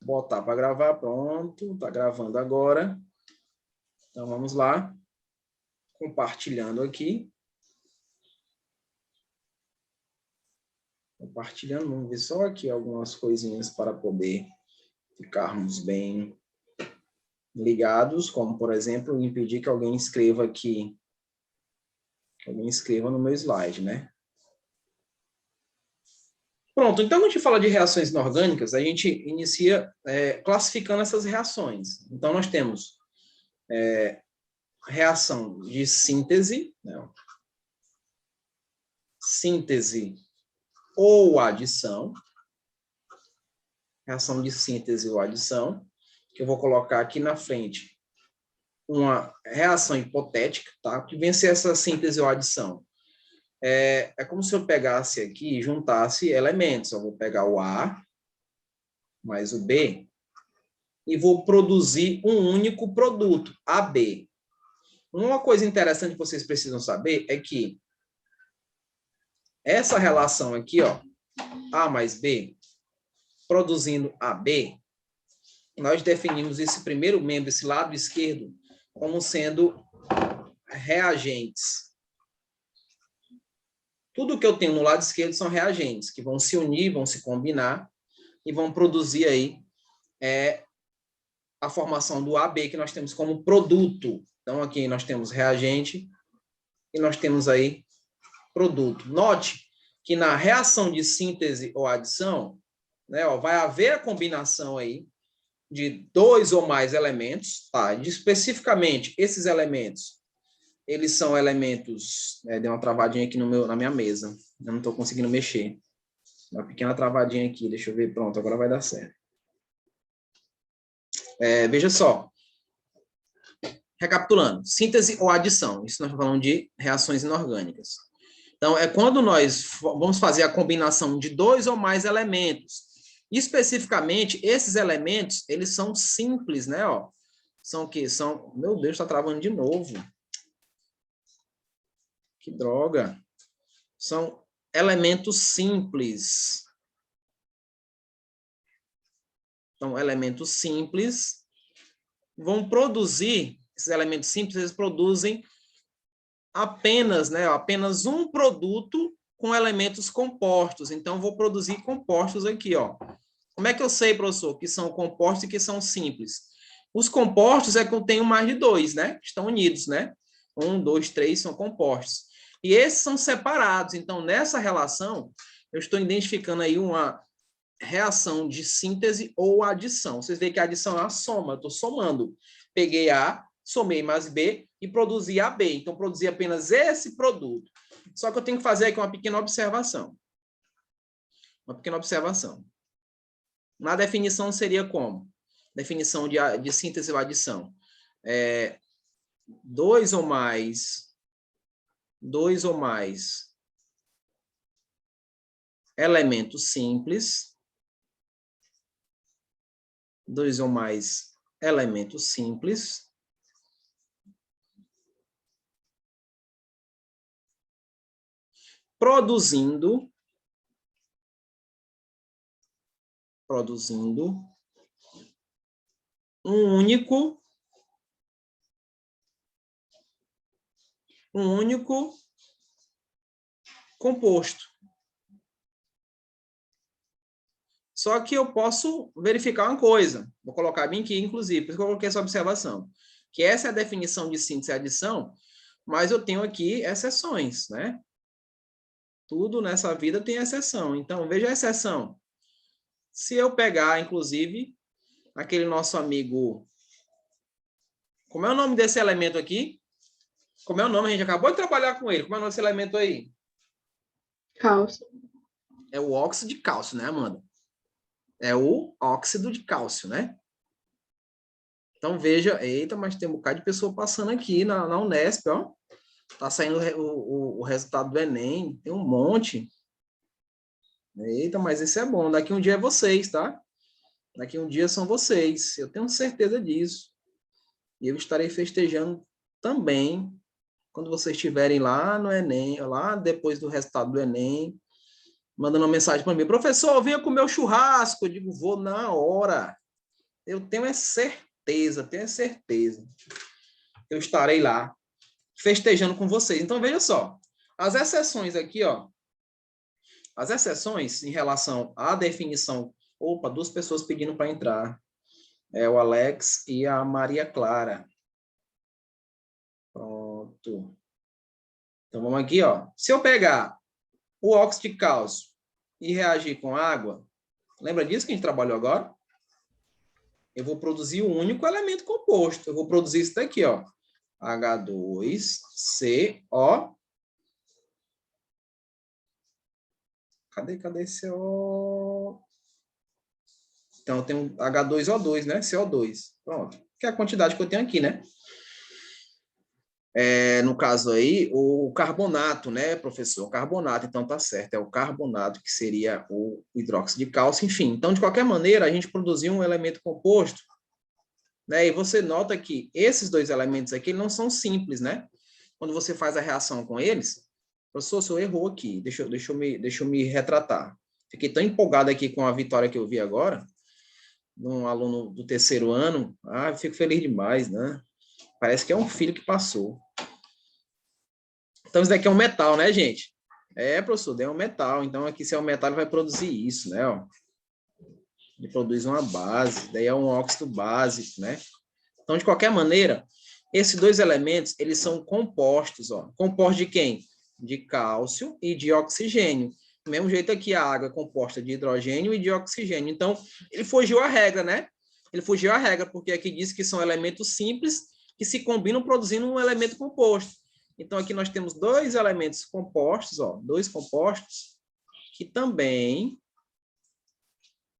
botar para gravar, pronto, está gravando agora. Então, vamos lá, compartilhando aqui. Compartilhando, vamos ver só aqui algumas coisinhas para poder ficarmos bem ligados, como, por exemplo, impedir que alguém escreva aqui, que alguém escreva no meu slide, né? Pronto, então, quando a gente fala de reações inorgânicas, a gente inicia classificando essas reações. Então, nós temos reação de síntese, né? Síntese ou adição. Reação de síntese ou adição, que eu vou colocar aqui na frente uma reação hipotética, tá? O que vem a ser essa síntese ou adição? É como se eu pegasse aqui e juntasse elementos. Eu vou pegar o A mais o B e vou produzir um único produto, AB. Uma coisa interessante que vocês precisam saber é que essa relação aqui, ó, A mais B, produzindo AB, nós definimos esse primeiro membro, esse lado esquerdo, como sendo reagentes. Tudo que eu tenho no lado esquerdo são reagentes, que vão se unir, vão se combinar e vão produzir aí a formação do AB, que nós temos como produto. Então, aqui nós temos reagente e nós temos aí produto. Note que na reação de síntese ou adição, né, ó, vai haver a combinação aí de dois ou mais elementos, tá? Especificamente, esses elementos, eles são elementos... deu uma travadinha aqui na minha mesa. Eu não estou conseguindo mexer. Uma pequena travadinha aqui, deixa eu ver. Pronto, agora vai dar certo. Veja só. Recapitulando, síntese ou adição. Isso nós estamos falando de reações inorgânicas. Então, é quando nós vamos fazer a combinação de dois ou mais elementos. Especificamente, esses elementos, eles são simples, né? Ó, são o quê? São... Meu Deus, está travando de novo. Que droga. São elementos simples. Então, elementos simples vão produzir, esses elementos simples, eles produzem apenas, né, apenas um produto com elementos compostos. Então, vou produzir compostos aqui, ó. Como é que eu sei, professor, que são compostos e que são simples? Os compostos é que eu tenho mais de dois, né? Estão unidos, né? 1, 2, 3 são compostos. E esses são separados. Então, nessa relação, eu estou identificando aí uma reação de síntese ou adição. Vocês veem que a adição é uma soma, eu estou somando. Peguei A, somei mais B e produzi AB. Então, produzi apenas esse produto. Só que eu tenho que fazer aqui uma pequena observação. Uma pequena observação. Na definição seria como? Definição de síntese ou adição. Dois ou mais elementos simples, dois ou mais elementos simples, produzindo um único composto. Só que eu posso verificar uma coisa. Vou colocar bem aqui, inclusive, por isso que eu coloquei essa observação. Que essa é a definição de síntese e adição, mas eu tenho aqui exceções, né? Tudo nessa vida tem exceção. Então, veja a exceção. Se eu pegar, inclusive, aquele nosso amigo... Como é o nome desse elemento aqui? Como é o nome? A gente acabou de trabalhar com ele. Como é o nome desse elemento aí? Cálcio. É o óxido de cálcio, né, Amanda? É o óxido de cálcio, né? Então, veja... Eita, mas tem um bocado de pessoa passando aqui na Unesp, ó. Tá saindo o resultado do Enem. Tem um monte. Eita, mas isso é bom. Daqui um dia é vocês, tá? Daqui um dia são vocês. Eu tenho certeza disso. E eu estarei festejando também quando vocês estiverem lá no Enem, lá depois do resultado do Enem, mandando uma mensagem para mim. Professor, venha comer o churrasco. Eu digo, vou na hora. eu tenho certeza. Eu estarei lá festejando com vocês. Então, veja só. As exceções aqui, ó. As exceções em relação à definição. Opa, 2 pessoas pedindo para entrar. É o Alex e a Maria Clara. Pronto. Então, vamos aqui, ó. Se eu pegar o óxido de cálcio e reagir com água, lembra disso que a gente trabalhou agora? Eu vou produzir um único elemento composto. Eu vou produzir isso daqui, ó. H2CO. Cadê CO? Então, eu tenho H2O2, né? CO2. Pronto. Que é a quantidade que eu tenho aqui, né? No caso aí, o carbonato, né, professor? O carbonato, então tá certo. É o carbonato, que seria o hidróxido de cálcio, enfim. Então, de qualquer maneira, a gente produziu um elemento composto, né? E você nota que esses 2 elementos aqui não são simples, né? Quando você faz a reação com eles, professor, o senhor errou aqui. Deixa eu me retratar. Fiquei tão empolgado aqui com a vitória que eu vi agora, de um aluno do 3º ano. Eu fico feliz demais, né? Parece que é um filho que passou. Então, isso daqui é um metal, né, gente? Professor, é um metal. Então, aqui, se é um metal, ele vai produzir isso, né? Ó. Ele produz uma base, daí é um óxido básico, né? Então, de qualquer maneira, esses 2 elementos, eles são compostos, ó. Compostos de quem? De cálcio e de oxigênio. Do mesmo jeito aqui, a água é composta de hidrogênio e de oxigênio. Então, ele fugiu à regra, né? Ele fugiu à regra, porque aqui diz que são elementos simples que se combinam produzindo um elemento composto. Então, aqui nós temos 2 elementos compostos, ó, 2 compostos, que também,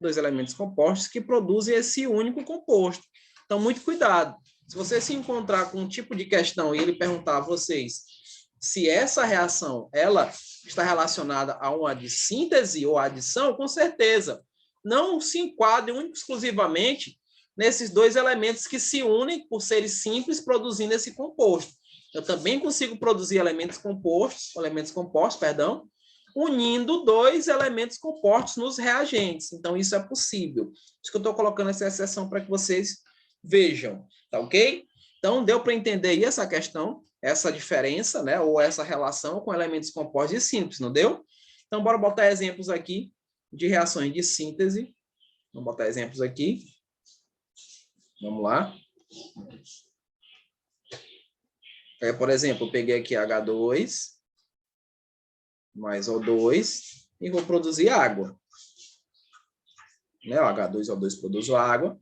2 elementos compostos que produzem esse único composto. Então, muito cuidado. Se você se encontrar com um tipo de questão e ele perguntar a vocês se essa reação, ela está relacionada a uma de síntese ou adição, com certeza, não se enquadre único exclusivamente nesses 2 elementos que se unem por serem simples, produzindo esse composto. Eu também consigo produzir elementos compostos, unindo 2 elementos compostos nos reagentes. Então, isso é possível. Por isso que eu estou colocando essa exceção para que vocês vejam, tá ok? Então, deu para entender aí essa questão, essa diferença, né, ou essa relação com elementos compostos e simples, não deu? Então, bora botar exemplos aqui de reações de síntese. Vamos botar exemplos aqui. Vamos lá. Por exemplo, eu peguei aqui H2 mais O2 e vou produzir água. Né? O H2O2 produz água.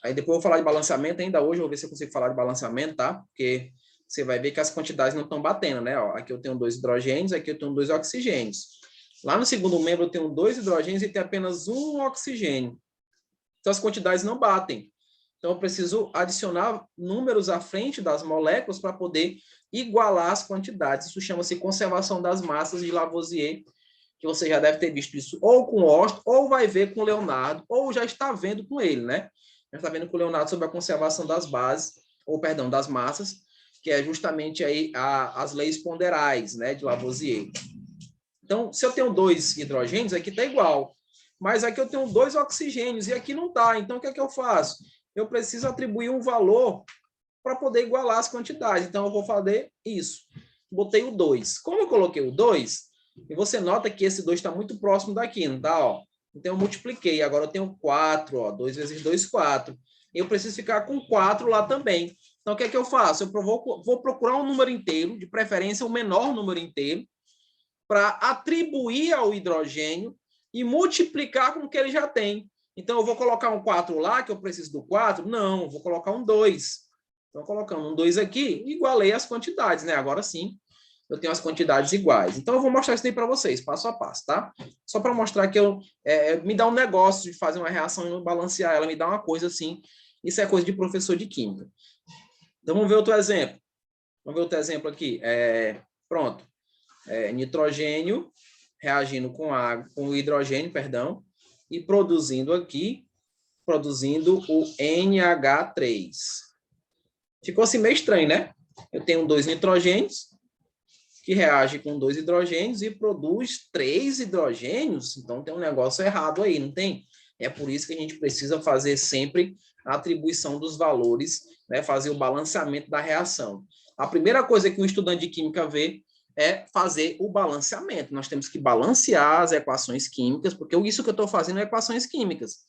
Aí depois eu vou falar de balanceamento ainda hoje, eu vou ver se eu consigo falar de balanceamento, tá? Porque você vai ver que as quantidades não estão batendo, né? Ó, aqui eu tenho 2 hidrogênios, aqui eu tenho 2 oxigênios. Lá no segundo membro eu tenho 2 hidrogênios e tem apenas 1 oxigênio. Então as quantidades não batem. Então, eu preciso adicionar números à frente das moléculas para poder igualar as quantidades. Isso chama-se conservação das massas de Lavoisier, que você já deve ter visto isso ou com Austin, ou vai ver com Leonardo, ou já está vendo com ele, né? Já está vendo com o Leonardo sobre a conservação das bases, ou perdão, das massas, que é justamente aí as leis ponderais, né, de Lavoisier. Então, se eu tenho 2 hidrogênios, aqui está igual. Mas aqui eu tenho 2 oxigênios e aqui não está. Então, o que é que eu faço? Eu preciso atribuir um valor para poder igualar as quantidades. Então, eu vou fazer isso. Botei o 2. Como eu coloquei o 2, e você nota que esse 2 está muito próximo daqui, não está? Ó? Então, eu multipliquei. Agora eu tenho 4. Ó, 2 vezes 2, 4. Eu preciso ficar com 4 lá também. Então, o que é que eu faço? Eu vou procurar um número inteiro, de preferência o menor número inteiro, para atribuir ao hidrogênio e multiplicar com o que ele já tem. Então, eu vou colocar um 4 lá, que eu preciso do 4? Não, eu vou colocar um 2. Então, colocando um 2 aqui, igualei as quantidades, né? Agora sim, eu tenho as quantidades iguais. Então, eu vou mostrar isso aí para vocês, passo a passo, tá? Só para mostrar que me dá um negócio de fazer uma reação e não balancear ela, me dá uma coisa assim. Isso é coisa de professor de química. Então, vamos ver outro exemplo. Vamos ver outro exemplo aqui. Pronto. Nitrogênio reagindo com água, com o hidrogênio, perdão, e produzindo o NH3. Ficou assim meio estranho, né? Eu tenho 2 nitrogênios que reagem com 2 hidrogênios e produz 3 hidrogênios, então tem um negócio errado aí, não tem? É por isso que a gente precisa fazer sempre a atribuição dos valores, né? Fazer o balanceamento da reação. A primeira coisa que o estudante de química vê é fazer o balanceamento. Nós temos que balancear as equações químicas, porque isso que eu estou fazendo é equações químicas.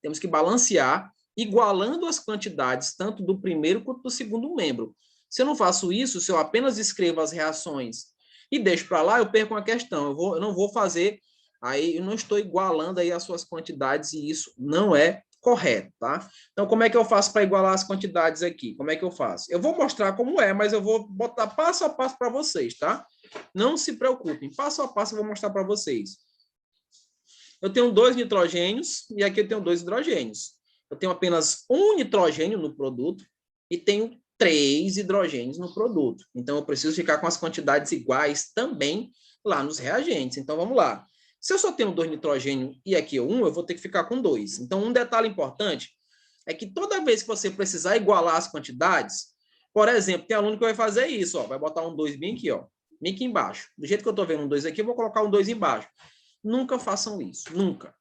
Temos que balancear, igualando as quantidades, tanto do primeiro quanto do segundo membro. Se eu não faço isso, se eu apenas escrevo as reações e deixo para lá, eu perco uma questão. Eu não vou fazer, aí eu não estou igualando aí as suas quantidades e isso não é correto, tá? Então, como é que eu faço para igualar as quantidades aqui? Como é que eu faço? Eu vou mostrar como é, mas eu vou botar passo a passo para vocês, tá? Não se preocupem, passo a passo eu vou mostrar para vocês. Eu tenho 2 nitrogênios e aqui eu tenho 2 hidrogênios. Eu tenho apenas um nitrogênio no produto e tenho 3 hidrogênios no produto. Então, eu preciso ficar com as quantidades iguais também lá nos reagentes. Então, vamos lá. Se eu só tenho 2 nitrogênios e aqui 1, eu vou ter que ficar com 2. Então, um detalhe importante é que toda vez que você precisar igualar as quantidades, por exemplo, tem aluno que vai fazer isso, ó, vai botar um 2 bem aqui, ó, bem aqui embaixo. Do jeito que eu estou vendo um 2 aqui, eu vou colocar um 2 embaixo. Nunca façam isso, nunca.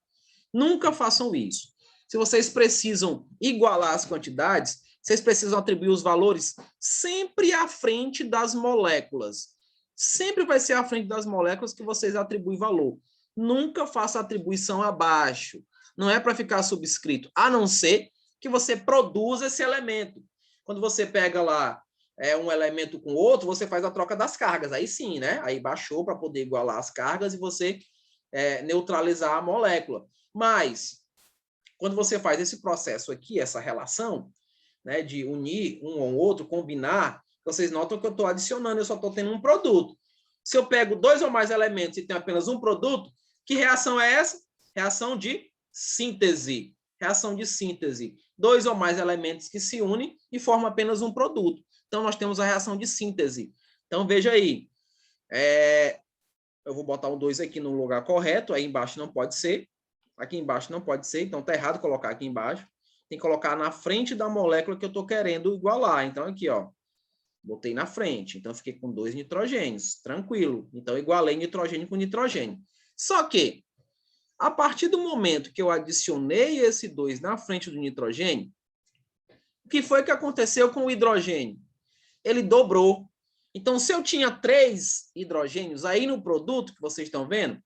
Nunca façam isso. Se vocês precisam igualar as quantidades, vocês precisam atribuir os valores sempre à frente das moléculas. Sempre vai ser à frente das moléculas que vocês atribuem valor. Nunca faça atribuição abaixo. Não é para ficar subscrito, a não ser que você produza esse elemento. Quando você pega lá um elemento com outro, você faz a troca das cargas. Aí sim, né? Aí baixou para poder igualar as cargas e você neutralizar a molécula. Mas, quando você faz esse processo aqui, essa relação, né, de unir um ao outro, combinar, vocês notam que eu estou adicionando, eu só estou tendo um produto. Se eu pego 2 ou mais elementos e tenho apenas um produto, que reação é essa? Reação de síntese. Reação de síntese. 2 ou mais elementos que se unem e formam apenas um produto. Então, nós temos a reação de síntese. Então, veja aí. Eu vou botar o 2 aqui no lugar correto, aí embaixo não pode ser. Aqui embaixo não pode ser, então está errado colocar aqui embaixo. Tem que colocar na frente da molécula que eu estou querendo igualar. Então, aqui, ó, botei na frente. Então, fiquei com 2 nitrogênios, tranquilo. Então, igualei nitrogênio com nitrogênio. Só que, a partir do momento que eu adicionei esse 2 na frente do nitrogênio, o que foi que aconteceu com o hidrogênio? Ele dobrou. Então, se eu tinha 3 hidrogênios aí no produto que vocês estão vendo,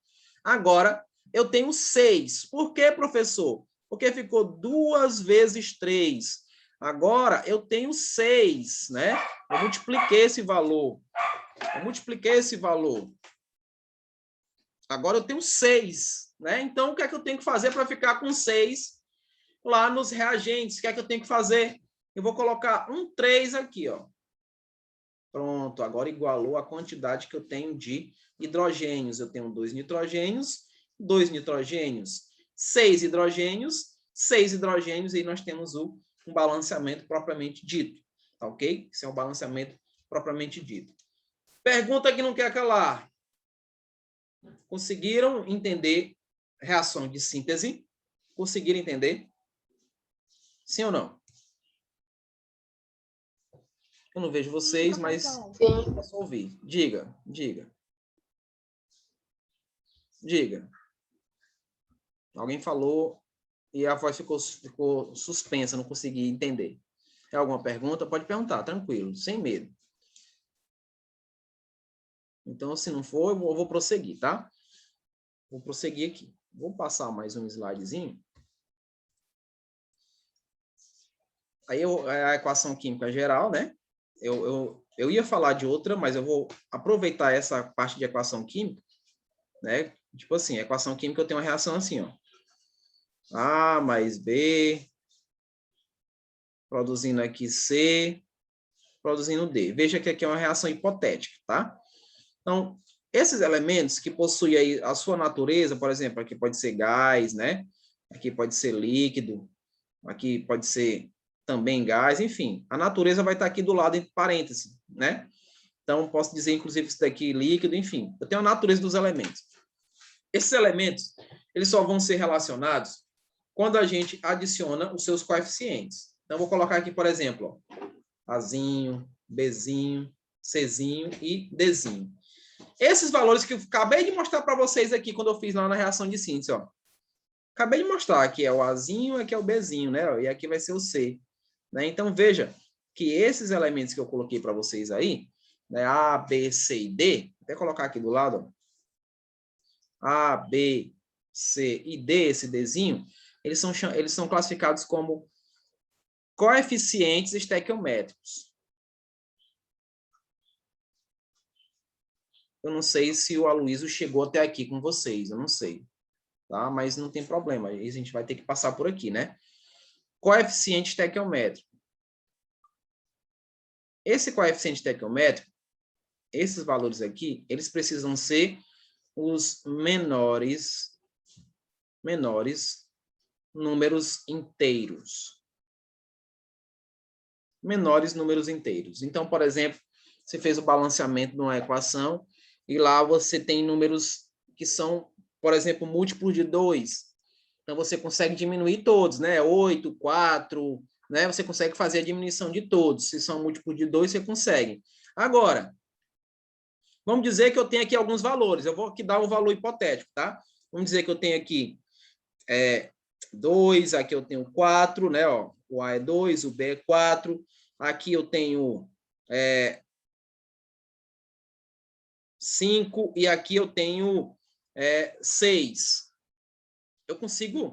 agora eu tenho 6. Por quê, professor? Porque ficou 2 vezes 3. Agora eu tenho 6, né? Eu multipliquei esse valor. Agora eu tenho 6, né? Então, o que é que eu tenho que fazer para ficar com 6 lá nos reagentes? O que é que eu tenho que fazer? Eu vou colocar um 3 aqui, ó. Pronto, agora igualou a quantidade que eu tenho de hidrogênios. Eu tenho 2 nitrogênios, 2 nitrogênios, 6 hidrogênios, 6 hidrogênios, e nós temos um balanceamento propriamente dito. Tá, ok? Esse é um balanceamento propriamente dito. Pergunta que não quer calar. Conseguiram entender reação de síntese? Conseguiram entender? Sim ou não? Eu não vejo vocês, mas posso ouvir. Diga. Alguém falou e a voz ficou suspensa, não consegui entender. Tem alguma pergunta? Pode perguntar, tranquilo, sem medo. Então, se não for, eu vou prosseguir, tá? Vou prosseguir aqui. Vou passar mais um slidezinho. Aí a equação química geral, né? Eu ia falar de outra, mas eu vou aproveitar essa parte de equação química, né? Tipo assim, a equação química eu tenho uma reação assim, ó. A mais B, produzindo aqui C, produzindo D. Veja que aqui é uma reação hipotética, tá? Então, esses elementos que possuem aí a sua natureza, por exemplo, aqui pode ser gás, né? Aqui pode ser líquido, aqui pode ser também gás, enfim, a natureza vai estar aqui do lado entre parênteses, né? Então, posso dizer, inclusive, isso daqui líquido, enfim, eu tenho a natureza dos elementos. Esses elementos, eles só vão ser relacionados quando a gente adiciona os seus coeficientes. Então, eu vou colocar aqui, por exemplo, ó, Azinho, Bzinho, Czinho e Dzinho. Esses valores que eu acabei de mostrar para vocês aqui, quando eu fiz lá na reação de síntese, ó. Acabei de mostrar, aqui é o Azinho, aqui é o Bzinho, né? E aqui vai ser o C. Né? Então, veja que esses elementos que eu coloquei para vocês aí, né? A, B, C e D, vou até colocar aqui do lado, ó. A, B, C e D, esse Dzinho, eles são classificados como coeficientes estequiométricos. Eu não sei se o Aloysio chegou até aqui com vocês, eu não sei. Tá? Mas não tem problema, a gente vai ter que passar por aqui, né? Coeficiente estequiométrico. Esse coeficiente estequiométrico, esses valores aqui, eles precisam ser os menores números inteiros. Menores números inteiros. Então, por exemplo, você fez o balanceamento de uma equação e lá você tem números que são, por exemplo, múltiplos de 2. Então, você consegue diminuir todos, né? 8, 4, né? Você consegue fazer a diminuição de todos. Se são múltiplos de 2, você consegue. Agora, vamos dizer que eu tenho aqui alguns valores. Eu vou aqui dar um valor hipotético, tá? Vamos dizer que eu tenho aqui 2, aqui eu tenho 4, né? Ó, o A é 2, o B é 4. Aqui eu tenho 5 e aqui eu tenho 6. Eu consigo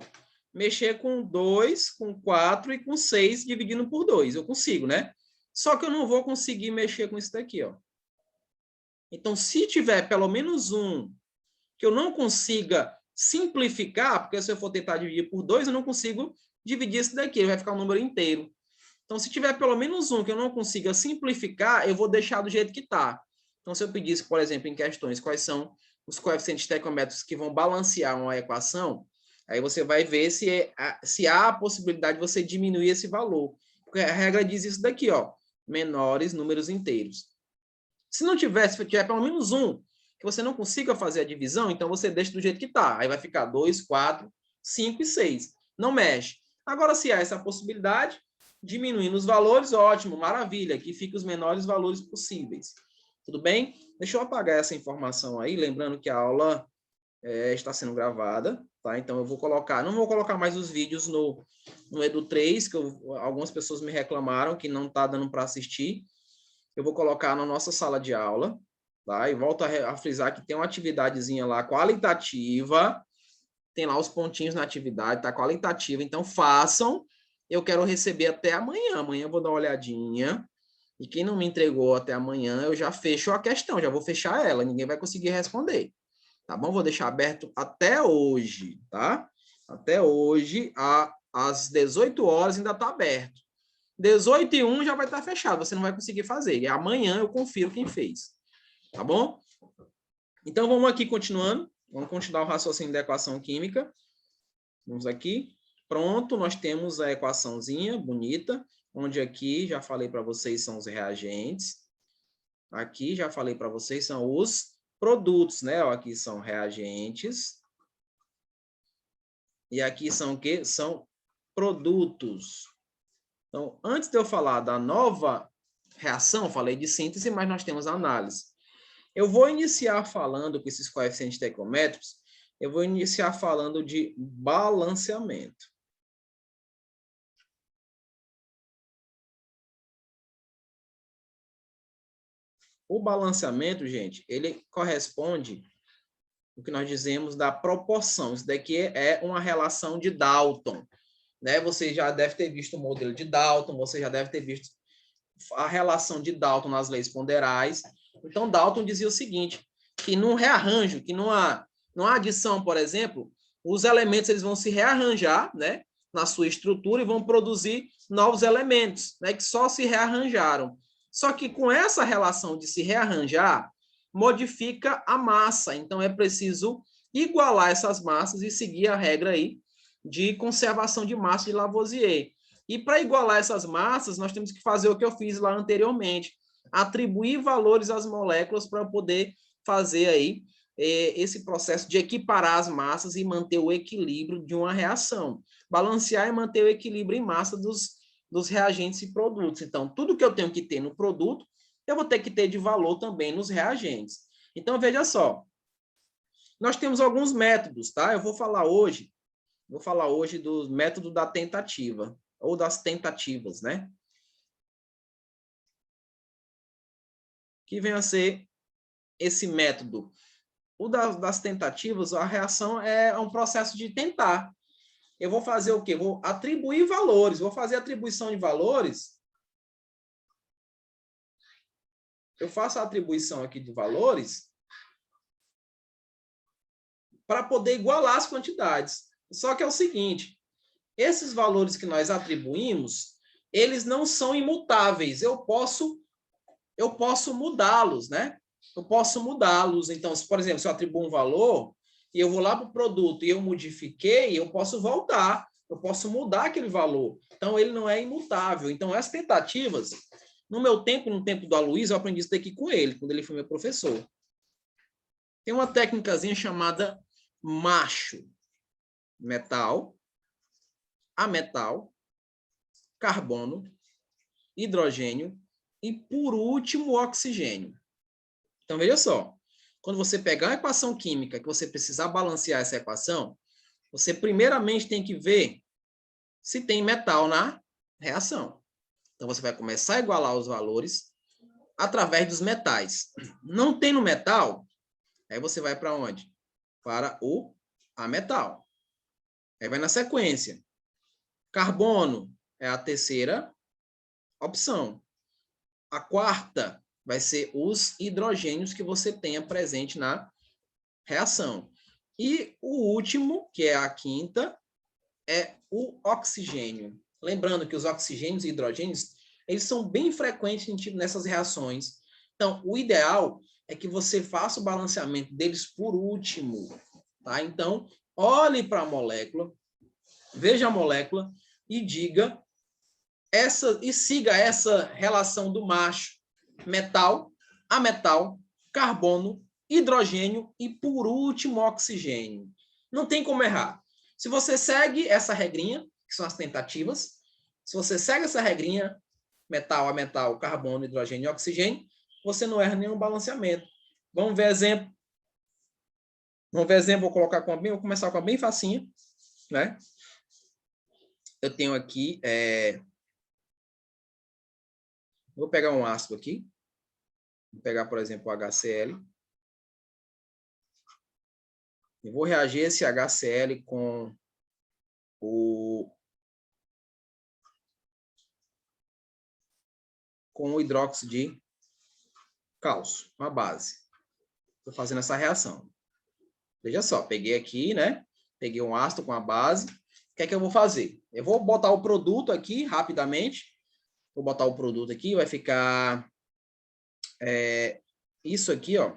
mexer com 2, com 4 e com 6 dividindo por 2. Eu consigo, né? Só que eu não vou conseguir mexer com isso daqui, ó. Então, se tiver pelo menos um que eu não consiga simplificar, porque se eu for tentar dividir por 2, eu não consigo dividir esse daqui, ele vai ficar um número inteiro. Então, se tiver pelo menos um que eu não consiga simplificar, eu vou deixar do jeito que está. Então, se eu pedisse, por exemplo, em questões, quais são os coeficientes estequiométricos que vão balancear uma equação, aí você vai ver se há a possibilidade de você diminuir esse valor. Porque a regra diz isso daqui, ó, menores números inteiros. Se tiver pelo menos um que você não consiga fazer a divisão, então você deixa do jeito que está. Aí vai ficar 2, 4, 5 e 6. Não mexe. Agora, se há essa possibilidade, diminuindo os valores, ótimo, maravilha, que fique os menores valores possíveis. Tudo bem? Deixa eu apagar essa informação aí, lembrando que a aula está sendo gravada, tá? Então eu vou colocar, não vou colocar mais os vídeos no Edu 3, que algumas pessoas me reclamaram que não está dando para assistir. Eu vou colocar na nossa sala de aula, tá? E volto a frisar que tem uma atividadezinha lá qualitativa, tem lá os pontinhos na atividade, tá qualitativa, então façam. Eu quero receber até amanhã. Amanhã eu vou dar uma olhadinha. E quem não me entregou até amanhã, eu já fecho a questão, já vou fechar ela, ninguém vai conseguir responder. Tá bom? Vou deixar aberto até hoje, tá? Até hoje, às 18 horas ainda está aberto. 18h01 já vai estar fechado, você não vai conseguir fazer. E amanhã eu confiro quem fez. Tá bom? Então, vamos aqui continuando. Vamos continuar o raciocínio da equação química. Vamos aqui. Pronto, nós temos a equaçãozinha bonita, onde aqui, já falei para vocês, são os reagentes. Aqui, já falei para vocês, são os produtos, né? Aqui são reagentes. E aqui são o quê? São produtos. Então, antes de eu falar da nova reação, falei de síntese, mas nós temos análise. Eu vou iniciar falando com esses coeficientes estequiométricos, eu vou iniciar falando de balanceamento. O balanceamento, gente, ele corresponde ao que nós dizemos da proporção. Isso daqui é uma relação de Dalton, né? Você já deve ter visto o modelo de Dalton, você já deve ter visto a relação de Dalton nas leis ponderais. Então, Dalton dizia o seguinte, que num rearranjo, que numa adição, por exemplo, os elementos eles vão se rearranjar, né, na sua estrutura e vão produzir novos elementos, né, que só se rearranjaram. Só que com essa relação de se rearranjar, modifica a massa. Então, é preciso igualar essas massas e seguir a regra aí de conservação de massa de Lavoisier. E para igualar essas massas, nós temos que fazer o que eu fiz lá anteriormente, atribuir valores às moléculas para poder fazer aí esse processo de equiparar as massas e manter o equilíbrio de uma reação. Balancear e manter o equilíbrio em massa dos reagentes e produtos. Então, tudo que eu tenho que ter no produto, eu vou ter que ter de valor também nos reagentes. Então, veja só, nós temos alguns métodos, tá? Eu vou falar hoje Vou falar hoje do método da tentativa, ou das tentativas, né? Que vem a ser esse método. O das tentativas, a reação é um processo de tentar. Eu vou fazer o quê? Vou atribuir valores, vou fazer atribuição de valores. Eu faço a atribuição aqui de valores para poder igualar as quantidades. Só que é o seguinte, esses valores que nós atribuímos, eles não são imutáveis. Eu posso mudá-los, né? Eu posso mudá-los. Então, por exemplo, se eu atribuo um valor e eu vou lá para o produto e eu modifiquei, eu posso voltar. Eu posso mudar aquele valor. Então, ele não é imutável. Então, as tentativas, no meu tempo, no tempo do Aloysio, eu aprendi isso daqui com ele, quando ele foi meu professor. Tem uma técnicazinha chamada macho. Metal, ametal, carbono, hidrogênio e, por último, oxigênio. Então, veja só. Quando você pegar uma equação química que você precisar balancear essa equação, você primeiramente tem que ver se tem metal na reação. Então, você vai começar a igualar os valores através dos metais. Não tem no metal, aí você vai para onde? Para o ametal. Aí vai na sequência. Carbono é a terceira opção. A quarta vai ser os hidrogênios que você tenha presente na reação. E o último, que é a quinta, é o oxigênio. Lembrando que os oxigênios e hidrogênios, eles são bem frequentes nessas reações. Então, o ideal é que você faça o balanceamento deles por último. Tá? Então, olhe para a molécula, veja a molécula e diga e siga essa relação do macho, metal, ametal, carbono, hidrogênio e, por último, oxigênio. Não tem como errar. Se você segue essa regrinha, que são as tentativas, se você segue essa regrinha, metal, ametal, carbono, hidrogênio e oxigênio, você não erra nenhum balanceamento. Vamos ver exemplo. Vou colocar vou começar com a bem facinha, né? Eu tenho aqui, vou pegar um ácido aqui. Vou pegar, por exemplo, o HCl. E vou reagir esse HCl com o hidróxido de cálcio, uma base. Estou fazendo essa reação. Veja só, peguei aqui, né? Peguei um ácido com a base. O que é que eu vou fazer? Eu vou botar o produto aqui rapidamente. Vou botar o produto aqui, vai ficar isso aqui, ó.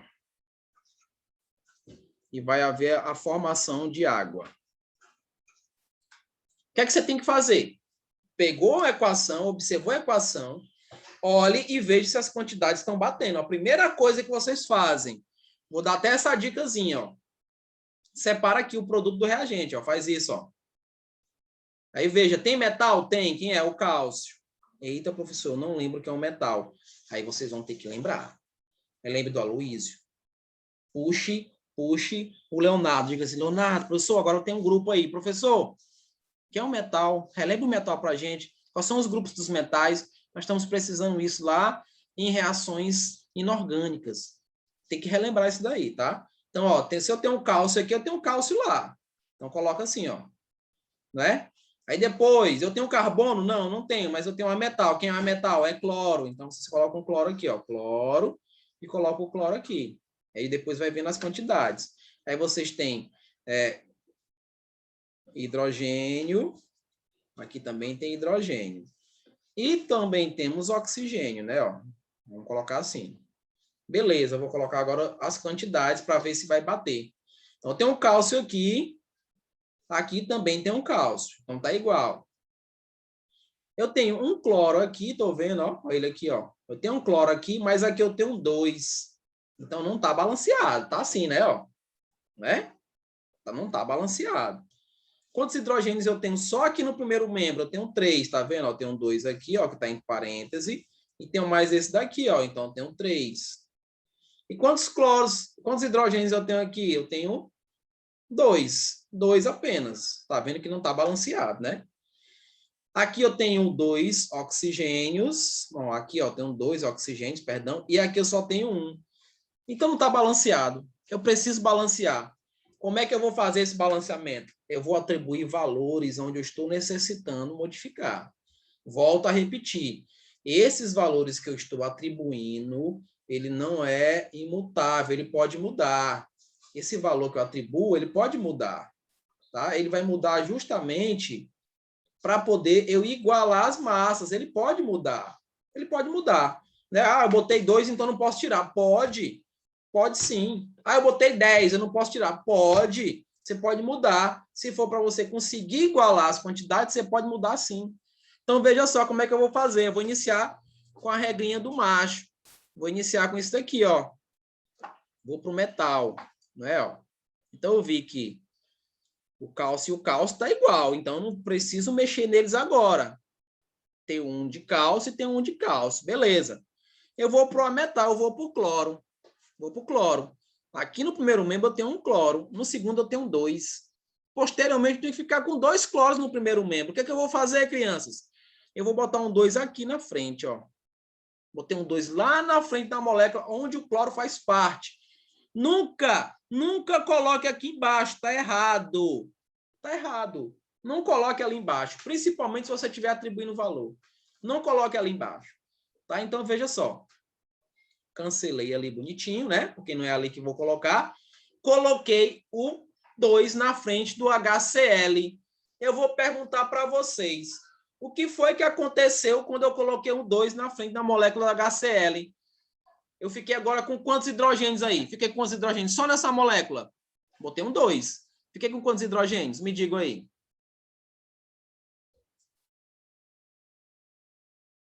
E vai haver a formação de água. O que é que você tem que fazer? Pegou a equação, observou a equação, olhe e veja se as quantidades estão batendo. A primeira coisa que vocês fazem, vou dar até essa dicasinha, ó. Separa aqui o produto do reagente, ó. Faz isso, ó. Aí veja, tem metal? Tem. Quem é? O cálcio. Eita, professor, eu não lembro que é um metal. Aí vocês vão ter que lembrar. Lembre do Aloysio. Puxe o Leonardo. Diga assim, Leonardo, professor, agora tem um grupo aí. Professor, que é um metal? Relembre o metal para a gente. Quais são os grupos dos metais? Nós estamos precisando isso lá em reações inorgânicas. Tem que relembrar isso daí, tá? Então, ó, se eu tenho um cálcio aqui, eu tenho um cálcio lá. Então, coloca assim, ó. Né? Aí depois, eu tenho carbono? Não, não tenho, mas eu tenho uma metal. Quem é uma metal? É cloro. Então, você coloca um cloro aqui, ó. Cloro e coloca o cloro aqui. Aí depois vai vendo as quantidades. Aí vocês têm hidrogênio. Aqui também tem hidrogênio. E também temos oxigênio, né? Ó, vamos colocar assim. Beleza, eu vou colocar agora as quantidades para ver se vai bater. Então, tem um cálcio aqui. Aqui também tem um cálcio. Então, tá igual. Eu tenho um cloro aqui, tô vendo, ó. Olha ele aqui, ó. Eu tenho um cloro aqui, mas aqui eu tenho 2. Então, não tá balanceado. Tá assim, né, ó. Né? Não tá balanceado. Quantos hidrogênios eu tenho só aqui no primeiro membro? Eu tenho 3, tá vendo? Eu tenho 2 aqui, ó, que tá em parêntese. E tenho mais esse daqui, ó. Então, eu tenho 3. E quantos hidrogênios eu tenho aqui? Eu tenho 2 apenas. Tá vendo que não está balanceado, né? Aqui eu tenho 2 oxigênios. Bom, aqui eu tenho 2 oxigênios, perdão. E aqui eu só tenho 1. Então não está balanceado. Eu preciso balancear. Como é que eu vou fazer esse balanceamento? Eu vou atribuir valores onde eu estou necessitando modificar. Volto a repetir. Esses valores que eu estou atribuindo, ele não é imutável, ele pode mudar. Esse valor que eu atribuo, ele pode mudar. Tá? Ele vai mudar justamente para poder eu igualar as massas. Ele pode mudar. Ele pode mudar. Né? Ah, eu botei 2, então não posso tirar. Pode. Pode sim. Ah, eu botei 10, eu não posso tirar. Pode. Você pode mudar. Se for para você conseguir igualar as quantidades, você pode mudar sim. Então, veja só como é que eu vou fazer. Eu vou iniciar com a regrinha do macho. Vou iniciar com isso daqui, ó. Vou para o metal, não é? Ó. Então, eu vi que o cálcio e o cálcio está igual. Então, eu não preciso mexer neles agora. Tem um de cálcio e tem um de cálcio. Beleza. Eu vou para o metal, eu vou para o cloro. Vou para o cloro. Aqui no primeiro membro eu tenho um cloro. No segundo eu tenho 2. Posteriormente, eu tenho que ficar com 2 cloros no primeiro membro. O que é que eu vou fazer, crianças? Eu vou botar um 2 aqui na frente, ó. Botei um 2 lá na frente da molécula, onde o cloro faz parte. Nunca coloque aqui embaixo. Está errado. Está errado. Não coloque ali embaixo. Principalmente se você estiver atribuindo valor. Não coloque ali embaixo. Tá? Então, veja só. Cancelei ali bonitinho, né? Porque não é ali que vou colocar. Coloquei o 2 na frente do HCl. Eu vou perguntar para vocês. O que foi que aconteceu quando eu coloquei o 2 na frente da molécula HCl? Eu fiquei agora com quantos hidrogênios aí? Fiquei com quantos hidrogênios? Só nessa molécula. Botei um 2. Fiquei com quantos hidrogênios? Me digam aí.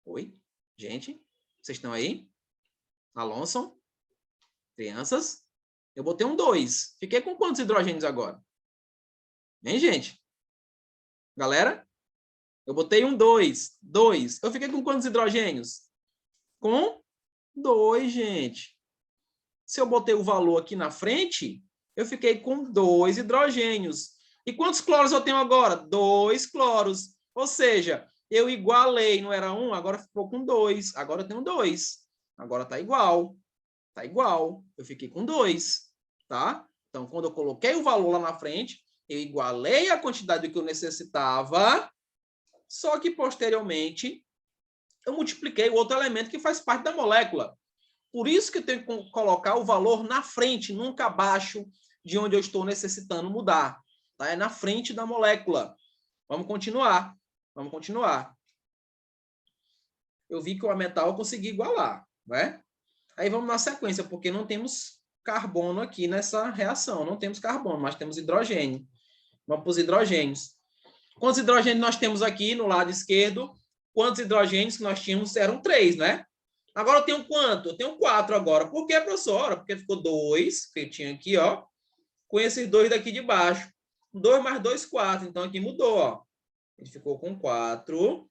Oi? Gente? Vocês estão aí? Alonso? Crianças? Eu botei um 2. Fiquei com quantos hidrogênios agora? Hein, gente? Galera? Eu botei um 2. 2. Eu fiquei com quantos hidrogênios? Com 2, gente. Se eu botei o valor aqui na frente, eu fiquei com 2 hidrogênios. E quantos cloros eu tenho agora? 2 cloros. Ou seja, eu igualei, não era 1, agora ficou com 2. Agora eu tenho 2. Agora está igual. Está igual. Eu fiquei com 2. Tá? Então, quando eu coloquei o valor lá na frente, eu igualei a quantidade que eu necessitava, só que posteriormente eu multipliquei o outro elemento que faz parte da molécula. Por isso que eu tenho que colocar o valor na frente, nunca abaixo de onde eu estou necessitando mudar. Tá? É na frente da molécula. Vamos continuar. Vamos continuar. Eu vi que o metal eu consegui igualar, né? Aí vamos na sequência, porque não temos carbono aqui nessa reação. Não temos carbono, mas temos hidrogênio. Vamos para os hidrogênios. Quantos hidrogênios nós temos aqui no lado esquerdo? Quantos hidrogênios que nós tínhamos? Eram 3, né? Agora eu tenho quanto? Eu tenho 4 agora. Por que, professora? Porque ficou 2, que eu tinha aqui, ó, com esses 2 daqui de baixo. 2 mais 2, 4. Então aqui mudou, ó. Ele ficou com 4,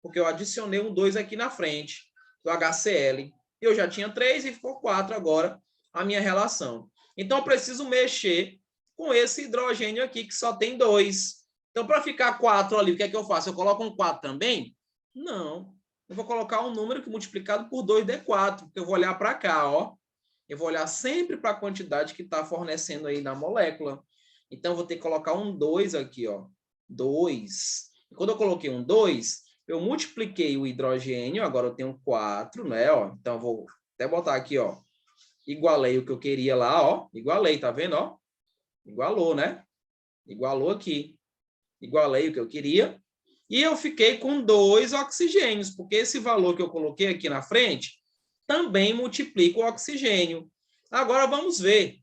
porque eu adicionei um 2 aqui na frente, do HCl. Eu já tinha 3 e ficou 4 agora a minha relação. Então eu preciso mexer com esse hidrogênio aqui, que só tem 2. Então, para ficar 4 ali, o que é que eu faço? Eu coloco um 4 também? Não. Eu vou colocar um número que multiplicado por 2 dê 4, porque eu vou olhar para cá, ó. Eu vou olhar sempre para a quantidade que está fornecendo aí na molécula. Então, eu vou ter que colocar um 2 aqui, ó. 2. E quando eu coloquei um 2, eu multipliquei o hidrogênio, agora eu tenho 4, né? Ó. Então, eu vou até botar aqui, ó. Igualei o que eu queria lá, ó. Igualei, tá vendo, ó? Igualou, né? Igualou aqui. Igualei o que eu queria. E eu fiquei com 2 oxigênios, porque esse valor que eu coloquei aqui na frente também multiplica o oxigênio. Agora vamos ver.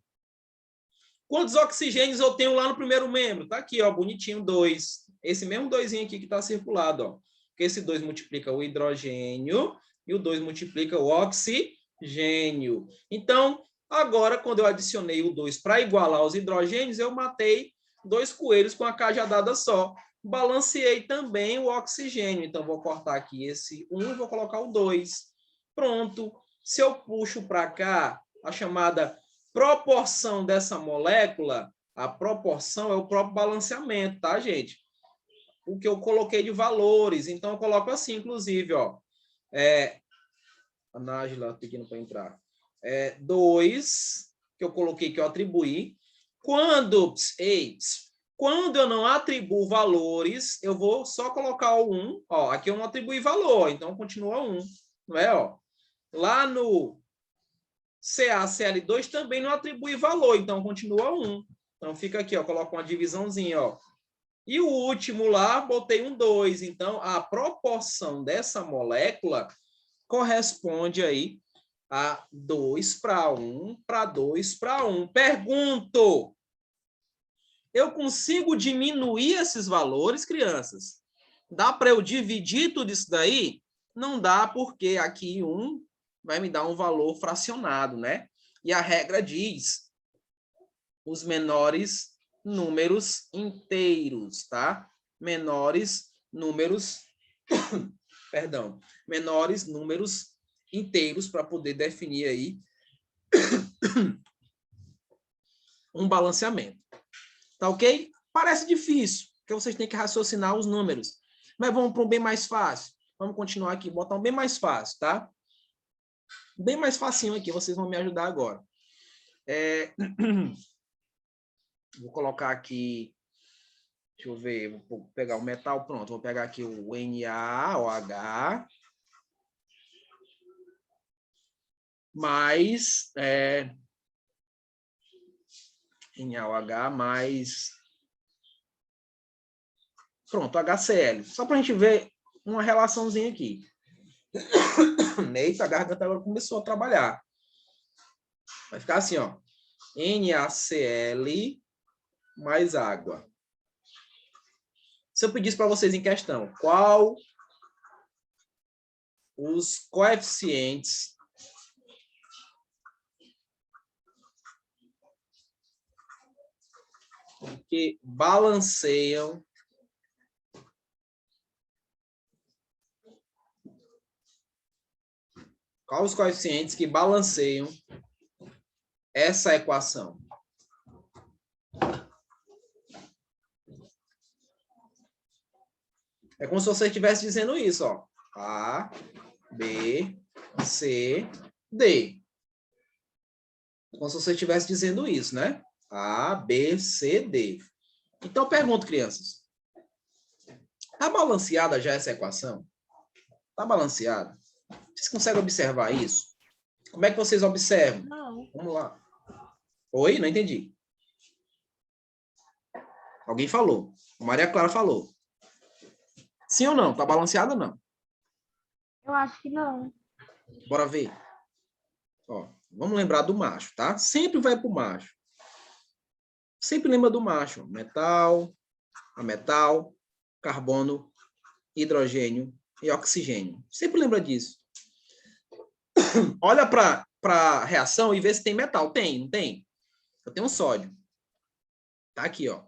Quantos oxigênios eu tenho lá no primeiro membro? Está aqui, ó, bonitinho, 2. Esse mesmo 2 aqui que está circulado, ó. Porque esse 2 multiplica o hidrogênio e o 2 multiplica o oxigênio. Então, agora, quando eu adicionei o 2 para igualar os hidrogênios, eu matei 2 coelhos com a cajadada só. Balanceei também o oxigênio. Então, vou cortar aqui esse 1 e vou colocar o 2. Pronto. Se eu puxo para cá a chamada proporção dessa molécula, A proporção é o próprio balanceamento, tá, gente? O que eu coloquei de valores. Então, eu coloco assim, inclusive, ó. A Nájila pedindo para entrar. 2, que eu coloquei, que eu atribuí. Quando eu não atribuo valores, eu vou só colocar o 1. Ó, aqui eu não atribuí valor, então continua 1. Não é? Ó. Lá no CACL2 também não atribui valor, então continua 1. Então fica aqui, ó, coloco uma divisãozinha, ó. E o último lá, botei um 2. Então, a proporção dessa molécula corresponde aí a 2 para 1 para 2 para 1. Pergunto, eu consigo diminuir esses valores, crianças? Dá para eu dividir tudo isso daí? Não dá, porque aqui 1 vai me dar um valor fracionado, né? E a regra diz os menores números inteiros, tá? Menores números, perdão, menores números inteiros para poder definir aí um balanceamento. Tá ok? Parece difícil, porque vocês têm que raciocinar os números. Mas vamos para um bem mais fácil. Vamos continuar aqui, botar um bem mais fácil, tá? Bem mais facinho aqui, vocês vão me ajudar agora. Vou colocar aqui, deixa eu ver, vou pegar o metal, pronto, vou pegar aqui o NaOH, mais NaOH mais, pronto, HCl. Só para a gente ver uma relaçãozinha aqui. Eita, a garganta agora começou a trabalhar. Vai ficar assim, ó. NaCl mais água. Se eu pedisse para vocês em questão, qual os coeficientes que balanceiam essa equação? É como se você estivesse dizendo isso, ó. A, B, C, D. É como se você estivesse dizendo isso, né? A, B, C, D. Então, eu pergunto, crianças. Está balanceada já essa equação? Está balanceada? Vocês conseguem observar isso? Como é que vocês observam? Não. Vamos lá. Oi? Não entendi. Alguém falou. Maria Clara falou. Sim ou não? Está balanceada ou não? Eu acho que não. Bora ver. Ó, vamos lembrar do macho, tá? Sempre vai para o macho. Sempre lembra do macho. Metal, ametal, carbono, hidrogênio e oxigênio. Sempre lembra disso. Olha para a reação e vê se tem metal. Tem, não tem? Eu tenho sódio. Tá aqui, ó.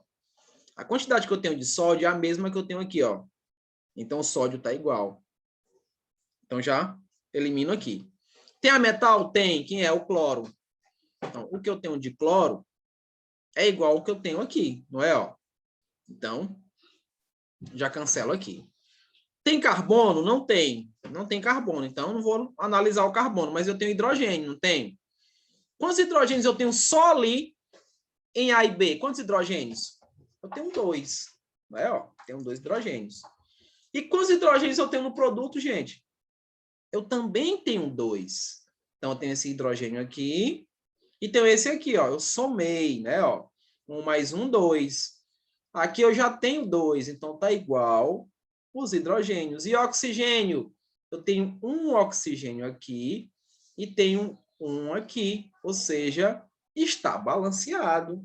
A quantidade que eu tenho de sódio é a mesma que eu tenho aqui, ó. Então, o sódio tá igual. Então, já elimino aqui. Tem a metal? Tem. Quem é? O cloro. Então, o que eu tenho de cloro é igual ao que eu tenho aqui, não é? Ó. Então, já cancelo aqui. Tem carbono? Não tem. Não tem carbono. Então, não vou analisar o carbono, mas eu tenho hidrogênio, não tenho? Quantos hidrogênios eu tenho só ali em A e B? Quantos hidrogênios? Eu tenho 2. Não é? Ó, tenho 2 hidrogênios. E quantos hidrogênios eu tenho no produto, gente? Eu também tenho 2. Então, eu tenho esse hidrogênio aqui e tenho esse aqui, ó. Eu somei, né? Ó, 1 mais 1, 2. Aqui eu já tenho 2, então tá igual os hidrogênios. E oxigênio? Eu tenho um oxigênio aqui e tenho um aqui, ou seja, está balanceado.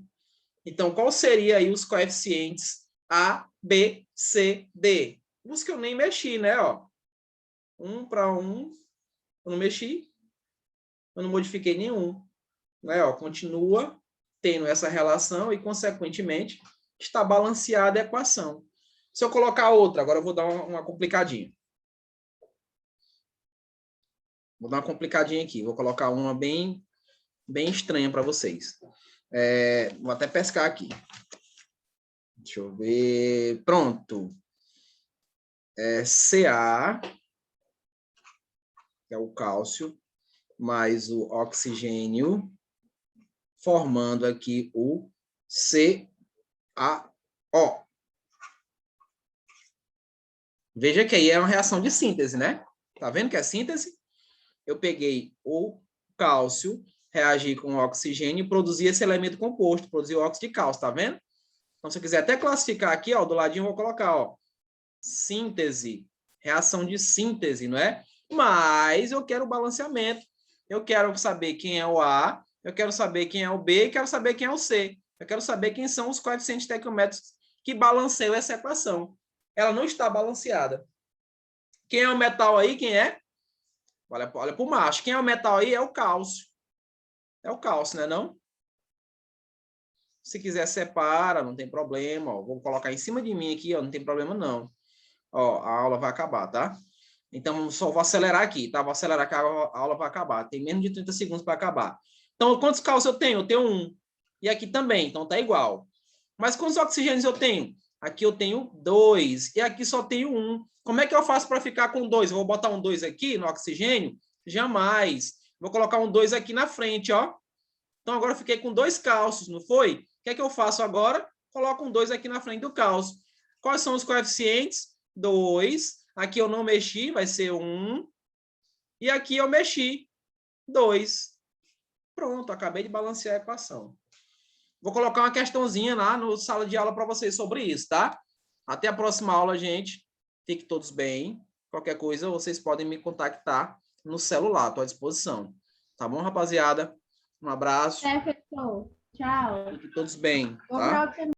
Então, qual seria aí os coeficientes A, B, C, D? Os que eu nem mexi, né? Ó. 1 para 1, eu não mexi, eu não modifiquei nenhum. Né? Ó, continua tendo essa relação e, consequentemente, está balanceada a equação. Se eu colocar outra, agora eu vou dar uma complicadinha. Vou dar uma complicadinha aqui, vou colocar uma bem estranha para vocês. Vou até pescar aqui. Deixa eu ver. Pronto. Ca, que é o cálcio, mais o oxigênio, formando aqui o CaO. Veja que aí é uma reação de síntese, né? Tá vendo que é síntese? Eu peguei o cálcio, reagi com o oxigênio e produzi esse elemento composto, produzi o óxido de cálcio, tá vendo? Então, se eu quiser até classificar aqui, ó, do ladinho eu vou colocar, ó, síntese, reação de síntese, não é? Mas eu quero o balanceamento. Eu quero saber quem é o A, eu quero saber quem é o B, quero saber quem é o C. Eu quero saber quem são os coeficientes estequiométricos que balanceiam essa equação. Ela não está balanceada. Quem é o metal aí? Quem é? Olha para o macho. Quem é o metal aí é o cálcio. É o cálcio, né, não? Se quiser, separa, não tem problema. Ó. Vou colocar em cima de mim aqui, ó, não tem problema, não. Ó, a aula vai acabar, tá? Então, só vou acelerar aqui, tá? Vou acelerar que a aula vai acabar. Tem menos de 30 segundos para acabar. Então, quantos cálcios eu tenho? Eu tenho 1. E aqui também, então tá igual. Mas quantos oxigênios eu tenho? Aqui eu tenho 2. E aqui só tenho 1. Como é que eu faço para ficar com 2? Eu vou botar um 2 aqui no oxigênio? Jamais. Vou colocar um 2 aqui na frente, ó. Então, agora eu fiquei com 2 cálcios, não foi? O que é que eu faço agora? Coloco um 2 aqui na frente do cálcio. Quais são os coeficientes? 2. Aqui eu não mexi, vai ser 1. E aqui eu mexi, 2. Pronto, acabei de balancear a equação. Vou colocar uma questãozinha lá no sala de aula para vocês sobre isso, tá? Até a próxima aula, gente. Fiquem todos bem. Qualquer coisa, vocês podem me contactar no celular, estou à disposição. Tá bom, rapaziada? Um abraço. Professor, tchau. Fiquem todos bem, Bom tá? final de semana.